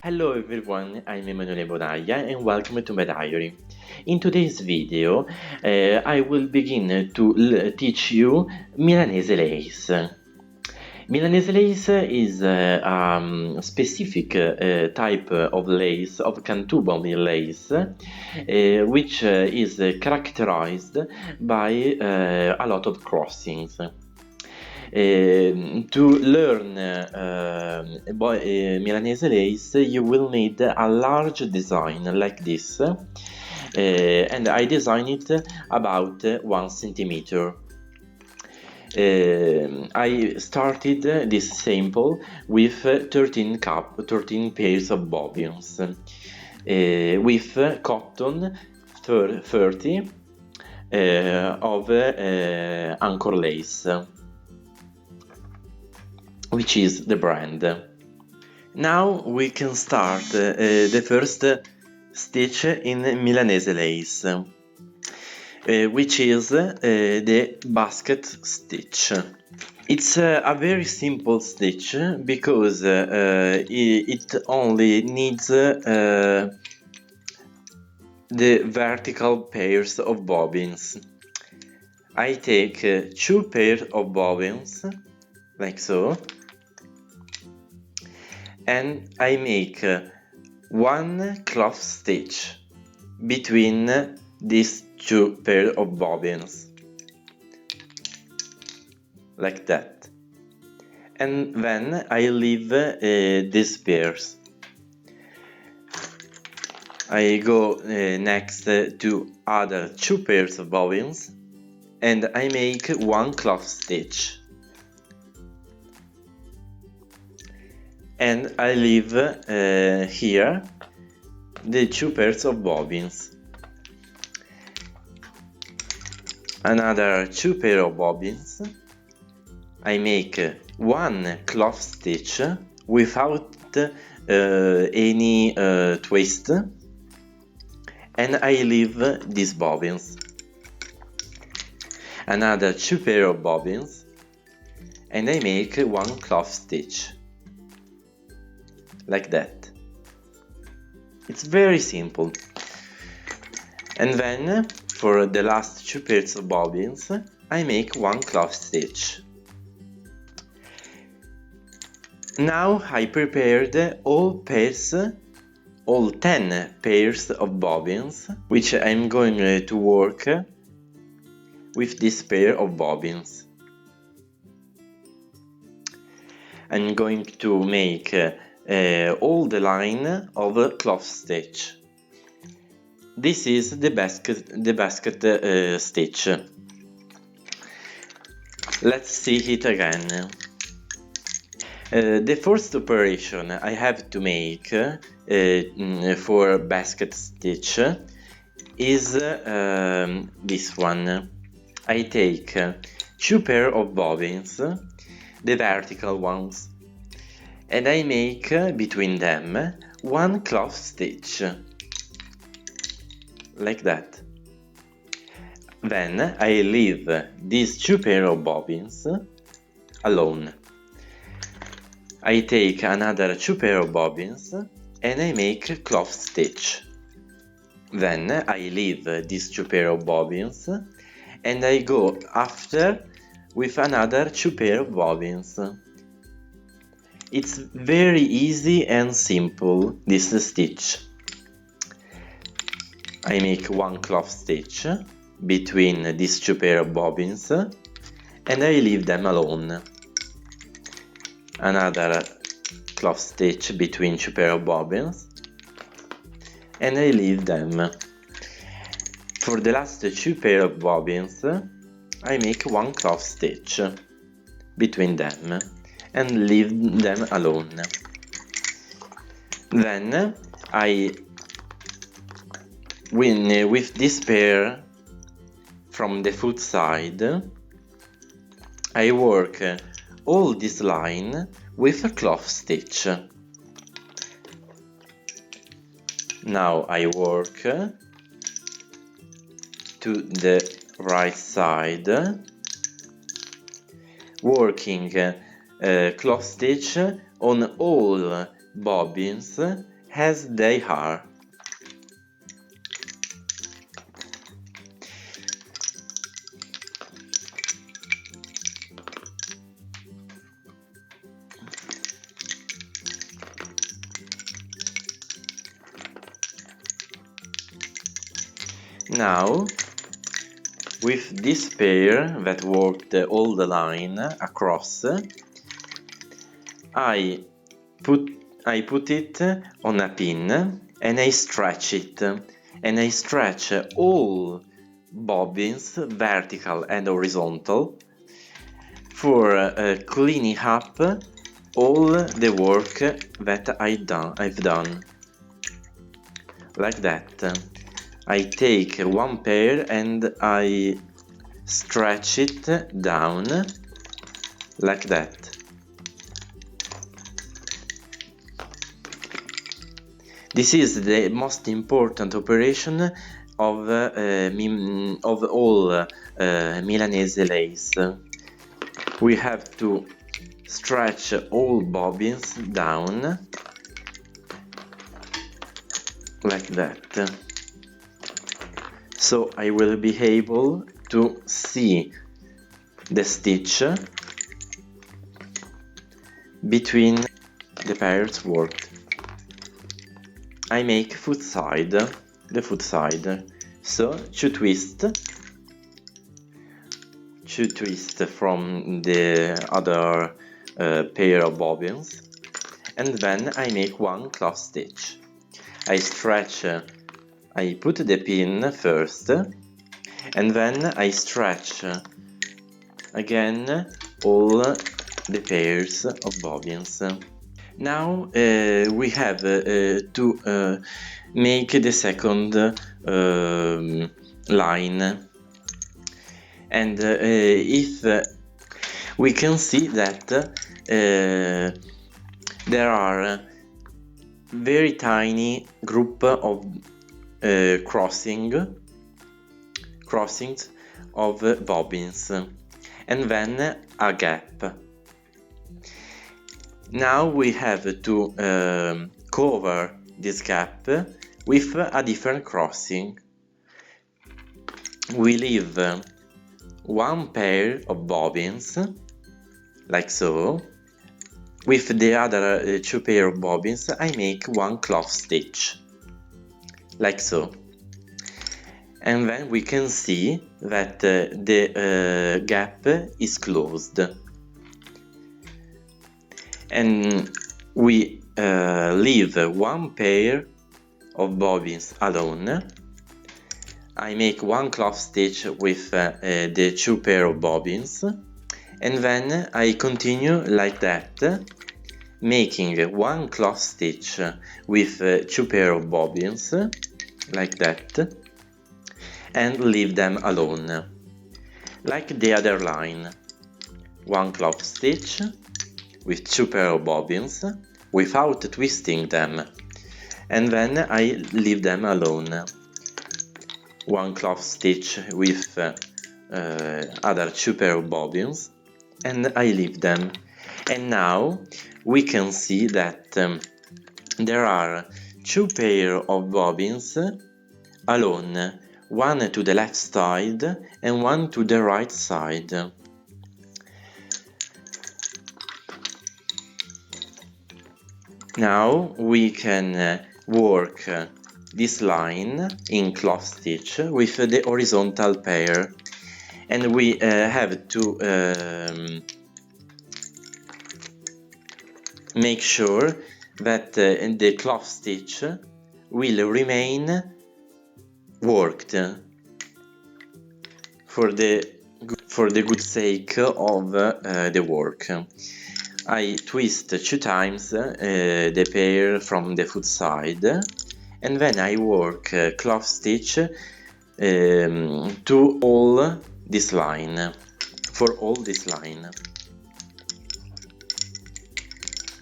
Hello everyone, I'm Emanuele Bodaglia and welcome to my diary. In today's video I will begin to teach you Milanese lace. Milanese lace is a specific type of lace, of cantubomi lace, which is characterized by a lot of crossings. To learn Milanese lace, you will need a large design like this, and I designed it about 1 centimeter. I started this sample with 13 pairs of bobbins, with cotton 30 of anchor lace, which is the brand. Now we can start the first stitch in Milanese lace, which is the basket stitch. It's a very simple stitch because it only needs the vertical pairs of bobbins. I take 2 pairs of bobbins, like so, and I make 1 cloth stitch between these 2 pairs of bobbins, like that, and then I leave these pairs. I go next to other 2 pairs of bobbins and I make 1 cloth stitch. And I leave here the 2 pairs of bobbins. Another 2 pairs of bobbins. I make 1 cloth stitch without any twist, and I leave these bobbins. Another 2 pairs of bobbins, and I make 1 cloth stitch, like that. It's very simple. And then for the last 2 pairs of bobbins I make 1 cloth stitch. Now I prepared all 10 pairs of bobbins, which I'm going to work with this pair of bobbins. I'm going to make all the line of cloth stitch. This is the basket stitch. Let's see it again. The first operation I have to make for basket stitch is this one. I take 2 pairs of bobbins, the vertical ones, and I make between them 1 cloth stitch, like that. Then I leave these 2 pairs of bobbins alone. I take another 2 pairs of bobbins and I make cloth stitch. Then I leave these 2 pairs of bobbins and I go after with another 2 pairs of bobbins. It's very easy and simple, this stitch. I make 1 cloth stitch between these 2 pairs of bobbins and I leave them alone. Another cloth stitch between 2 pairs of bobbins and I leave them. For the last 2 pairs of bobbins I make 1 cloth stitch between them and leave them alone. Then with this pair from the foot side, I work all this line with a cloth stitch. Now I work to the right side, working cloth stitch on all bobbins as they are. Now, with this pair that worked all the line across, I put it on a pin and I stretch it, and I stretch all bobbins, vertical and horizontal, for cleaning up all the work that I've done. Like that. I take one pair and I stretch it down like that. This is the most important operation of all Milanese lace. We have to stretch all bobbins down like that. So I will be able to see the stitch between the pairs worked. I make the foot side. So to twist from the other pair of bobbins, and then I make one cloth stitch. I put the pin first, and then I stretch again all the pairs of bobbins. Now we have to make the second line, and if we can see that there are very tiny group of crossings of bobbins, and then a gap. Now we have to cover this gap with a different crossing. We leave one pair of bobbins, like so. With the other two pair of bobbins, I make one cloth stitch, like so. And then we can see that the gap is closed. And we leave one pair of bobbins alone. I make one cloth stitch with the two pair of bobbins, and then I continue like that, making one cloth stitch with two pair of bobbins, like that, and leave them alone, like the other line. One cloth stitch with two pair of bobbins without twisting them, and then I leave them alone. One cloth stitch with other two pair of bobbins, and I leave them. And now we can see that there are two pair of bobbins alone, one to the left side and one to the right side. Now we can work this line in cloth stitch with the horizontal pair, and we have to make sure that the cloth stitch will remain worked for the good sake of the work. I twist two times the pair from the foot side, and then I work cloth stitch to all this line, for all this line.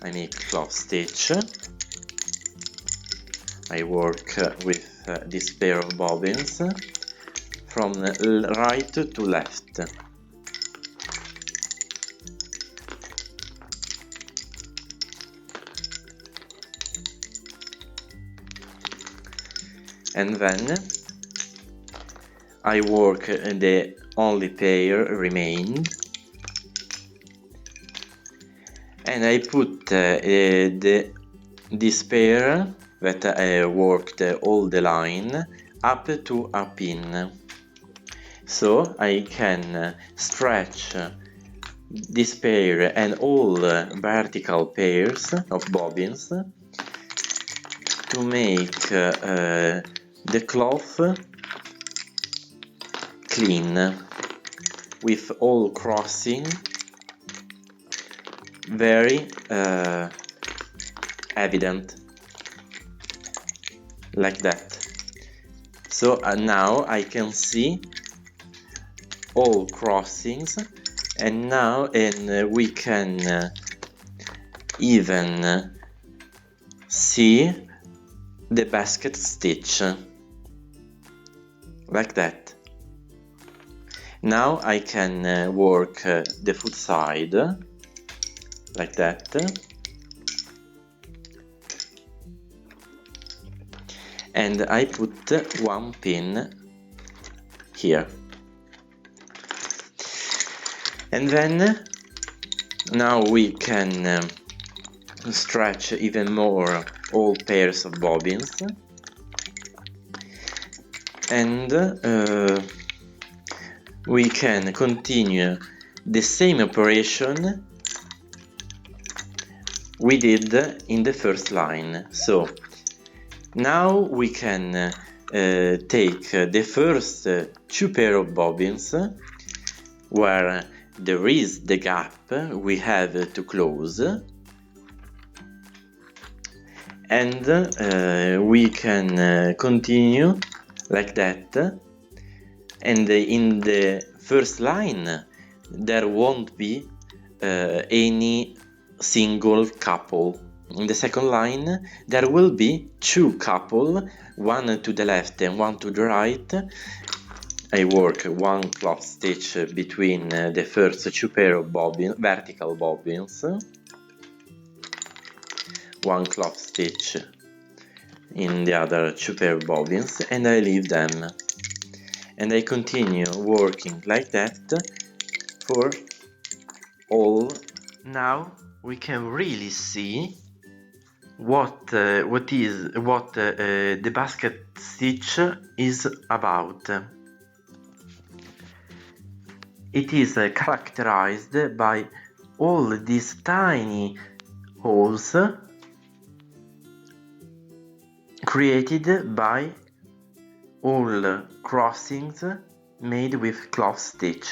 I make cloth stitch, I work with this pair of bobbins from right to left. and then I work the only pair remained, and I put this pair that I worked all the line up to a pin, so I can stretch this pair and all vertical pairs of bobbins to make the cloth clean, with all crossing very evident, like that. So now I can see all crossings, and now we can even see the basket stitch, like that. Now I can work the foot side, like that, and I put one pin here, and then now we can stretch even more all pairs of bobbins, and we can continue the same operation we did in the first line. So now we can take the first two pair of bobbins where there is the gap we have to close, and we can continue like that, and in the first line there won't be any single couple. In the second line there will be two couple, one to the left and one to the right. I work one cloth stitch between the first two pair of vertical bobbins, one cloth stitch in the other two pair of bobbins, and I leave them, and I continue working like that for all. Now we can really see what the basket stitch is about. It is characterized by all these tiny holes created by all crossings made with cloth stitch.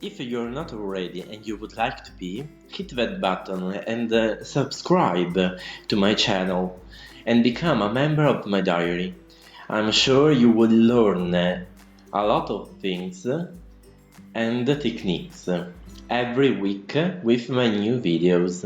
If you're not already and you would like to be, hit that button and subscribe to my channel and become a member of my diary. I'm sure you will learn a lot of things and techniques every week with my new videos.